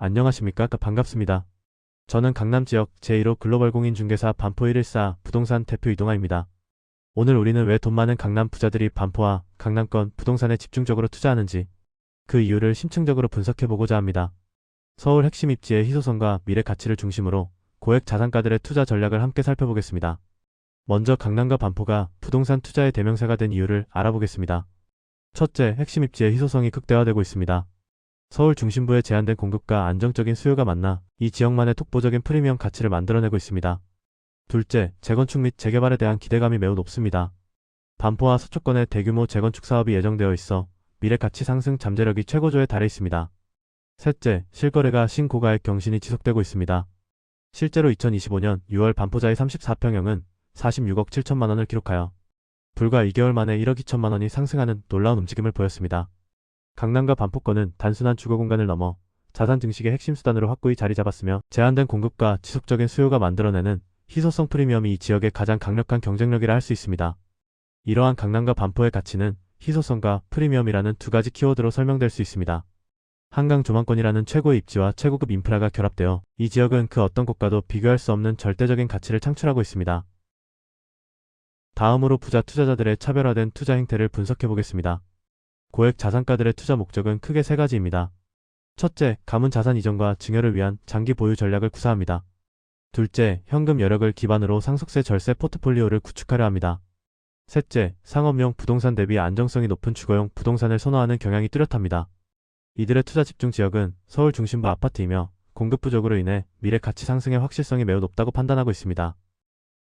안녕하십니까? 반갑습니다. 저는 강남 지역 제1호 글로벌 공인중개사 반포 114 부동산 대표 이동하입니다. 오늘 우리는 왜 돈 많은 강남 부자들이 반포와 강남권 부동산에 집중적으로 투자하는지 그 이유를 심층적으로 분석해보고자 합니다. 서울 핵심 입지의 희소성과 미래 가치를 중심으로 고액 자산가들의 투자 전략을 함께 살펴보겠습니다. 먼저 강남과 반포가 부동산 투자의 대명사가 된 이유를 알아보겠습니다. 첫째, 핵심 입지의 희소성이 극대화되고 있습니다. 서울 중심부에 제한된 공급과 안정적인 수요가 만나 이 지역만의 독보적인 프리미엄 가치를 만들어내고 있습니다. 둘째, 재건축 및 재개발에 대한 기대감이 매우 높습니다. 반포와 서초권에 대규모 재건축 사업이 예정되어 있어 미래 가치 상승 잠재력이 최고조에 달해 있습니다. 셋째, 실거래가 신고가액 경신이 지속되고 있습니다. 실제로 2025년 6월 반포자의 34평형은 46억 7천만 원을 기록하여 불과 2개월 만에 1억 2천만 원이 상승하는 놀라운 움직임을 보였습니다. 강남과 반포권은 단순한 주거 공간을 넘어 자산 증식의 핵심 수단으로 확고히 자리 잡았으며 제한된 공급과 지속적인 수요가 만들어내는 희소성 프리미엄이 이 지역의 가장 강력한 경쟁력이라 할 수 있습니다. 이러한 강남과 반포의 가치는 희소성과 프리미엄이라는 두 가지 키워드로 설명될 수 있습니다. 한강 조망권이라는 최고의 입지와 최고급 인프라가 결합되어 이 지역은 그 어떤 곳과도 비교할 수 없는 절대적인 가치를 창출하고 있습니다. 다음으로 부자 투자자들의 차별화된 투자 행태를 분석해 보겠습니다. 고액 자산가들의 투자 목적은 크게 세 가지입니다. 첫째, 가문 자산 이전과 증여를 위한 장기 보유 전략을 구사합니다. 둘째, 현금 여력을 기반으로 상속세 절세 포트폴리오를 구축하려 합니다. 셋째, 상업용 부동산 대비 안정성이 높은 주거용 부동산을 선호하는 경향이 뚜렷합니다. 이들의 투자 집중 지역은 서울 중심부 아파트이며 공급 부족으로 인해 미래 가치 상승의 확실성이 매우 높다고 판단하고 있습니다.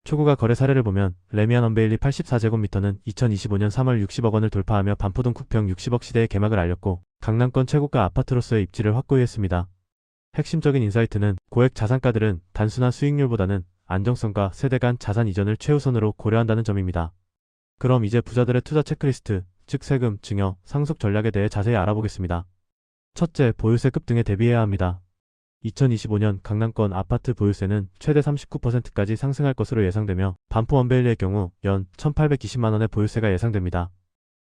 초고가 거래 사례를 보면 레미안 언베일리 84제곱미터는 2025년 3월 60억 원을 돌파하며 반포동 국평 60억 시대의 개막을 알렸고 강남권 최고가 아파트로서의 입지를 확고히 했습니다. 핵심적인 인사이트는 고액 자산가들은 단순한 수익률보다는 안정성과 세대 간 자산 이전을 최우선으로 고려한다는 점입니다. 그럼 이제 부자들의 투자 체크리스트, 즉 세금, 증여, 상속 전략에 대해 자세히 알아보겠습니다. 첫째, 보유세 급등에 대비해야 합니다. 2025년 강남권 아파트 보유세는 최대 39%까지 상승할 것으로 예상되며 반포 원베일리의 경우 연 1,820만 원의 보유세가 예상됩니다.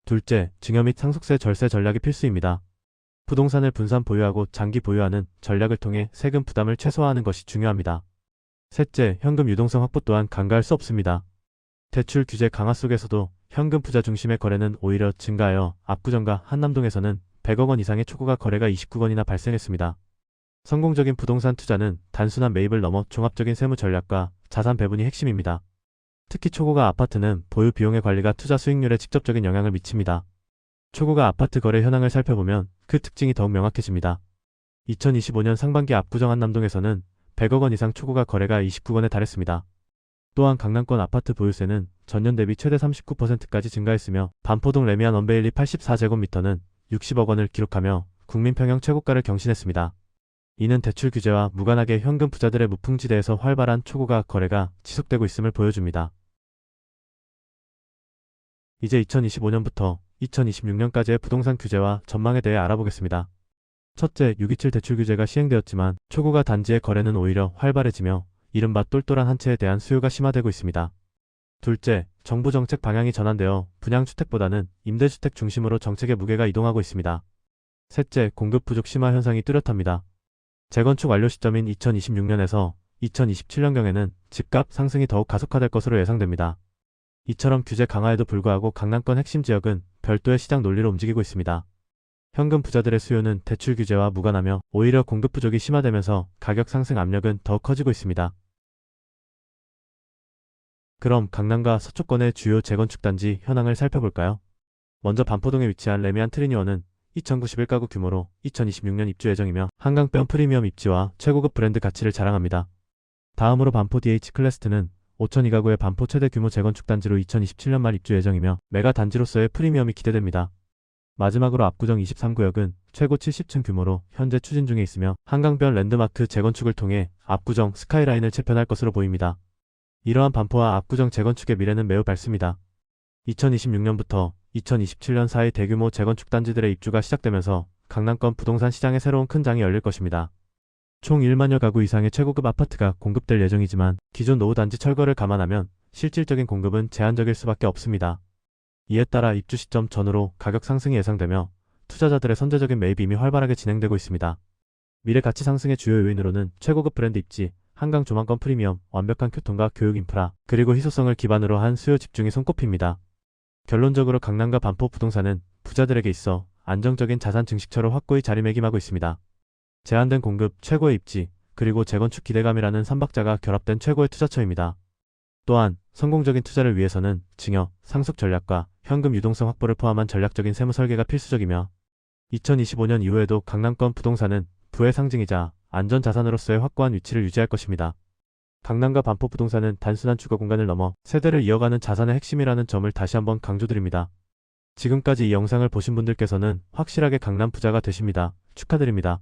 둘째, 증여 및 상속세 절세 전략이 필수입니다. 부동산을 분산 보유하고 장기 보유하는 전략을 통해 세금 부담을 최소화하는 것이 중요합니다. 셋째, 현금 유동성 확보 또한 간과할 수 없습니다. 대출 규제 강화 속에서도 현금 부자 중심의 거래는 오히려 증가하여 압구정과 한남동에서는 100억 원 이상의 초고가 거래가 29건이나 발생했습니다. 성공적인 부동산 투자는 단순한 매입을 넘어 종합적인 세무 전략과 자산 배분이 핵심입니다. 특히 초고가 아파트는 보유 비용의 관리가 투자 수익률에 직접적인 영향을 미칩니다. 초고가 아파트 거래 현황을 살펴보면 그 특징이 더욱 명확해집니다. 2025년 상반기 압구정 한남동에서는 100억 원 이상 초고가 거래가 29건에 달했습니다. 또한 강남권 아파트 보유세는 전년 대비 최대 39%까지 증가했으며 반포동 레미안 언베일리 84제곱미터는 60억 원을 기록하며 국민평형 최고가를 경신했습니다. 이는 대출 규제와 무관하게 현금 부자들의 무풍지대에서 활발한 초고가 거래가 지속되고 있음을 보여줍니다. 이제 2025년부터 2026년까지의 부동산 규제와 전망에 대해 알아보겠습니다. 첫째, 627 대출 규제가 시행되었지만 초고가 단지의 거래는 오히려 활발해지며 이른바 똘똘한 한 채에 대한 수요가 심화되고 있습니다. 둘째, 정부 정책 방향이 전환되어 분양주택보다는 임대주택 중심으로 정책의 무게가 이동하고 있습니다. 셋째, 공급 부족 심화 현상이 뚜렷합니다. 재건축 완료 시점인 2026년에서 2027년경에는 집값 상승이 더욱 가속화될 것으로 예상됩니다. 이처럼 규제 강화에도 불구하고 강남권 핵심 지역은 별도의 시장 논리로 움직이고 있습니다. 현금 부자들의 수요는 대출 규제와 무관하며 오히려 공급 부족이 심화되면서 가격 상승 압력은 더욱 커지고 있습니다. 그럼 강남과 서초권의 주요 재건축 단지 현황을 살펴볼까요? 먼저 반포동에 위치한 레미안 트리니원은 2091가구 규모로 2026년 입주 예정이며 한강변 프리미엄 입지와 최고급 브랜드 가치를 자랑합니다. 다음으로 반포 DH 클래스트는 5,002가구의 반포 최대 규모 재건축 단지로 2027년 말 입주 예정이며 메가 단지로서의 프리미엄이 기대됩니다. 마지막으로 압구정 23구역은 최고 70층 규모로 현재 추진 중에 있으며 한강변 랜드마크 재건축을 통해 압구정 스카이라인을 재편할 것으로 보입니다. 이러한 반포와 압구정 재건축의 미래는 매우 밝습니다. 2026년부터 2027년 사이 대규모 재건축 단지들의 입주가 시작되면서 강남권 부동산 시장에 새로운 큰 장이 열릴 것입니다. 총 1만여 가구 이상의 최고급 아파트가 공급될 예정이지만 기존 노후 단지 철거를 감안하면 실질적인 공급은 제한적일 수밖에 없습니다. 이에 따라 입주 시점 전후로 가격 상승이 예상되며 투자자들의 선제적인 매입이 이미 활발하게 진행되고 있습니다. 미래 가치 상승의 주요 요인으로는 최고급 브랜드 입지, 한강 조망권 프리미엄, 완벽한 교통과 교육 인프라, 그리고 희소성을 기반으로 한 수요 집중이 손꼽힙니다. 결론적으로 강남과 반포 부동산은 부자들에게 있어 안정적인 자산 증식처로 확고히 자리매김하고 있습니다. 제한된 공급, 최고의 입지, 그리고 재건축 기대감이라는 삼박자가 결합된 최고의 투자처입니다. 또한 성공적인 투자를 위해서는 증여, 상속 전략과 현금 유동성 확보를 포함한 전략적인 세무 설계가 필수적이며 2025년 이후에도 강남권 부동산은 부의 상징이자 안전자산으로서의 확고한 위치를 유지할 것입니다. 강남과 반포 부동산은 단순한 주거 공간을 넘어 세대를 이어가는 자산의 핵심이라는 점을 다시 한번 강조드립니다. 지금까지 이 영상을 보신 분들께서는 확실하게 강남 부자가 되십니다. 축하드립니다.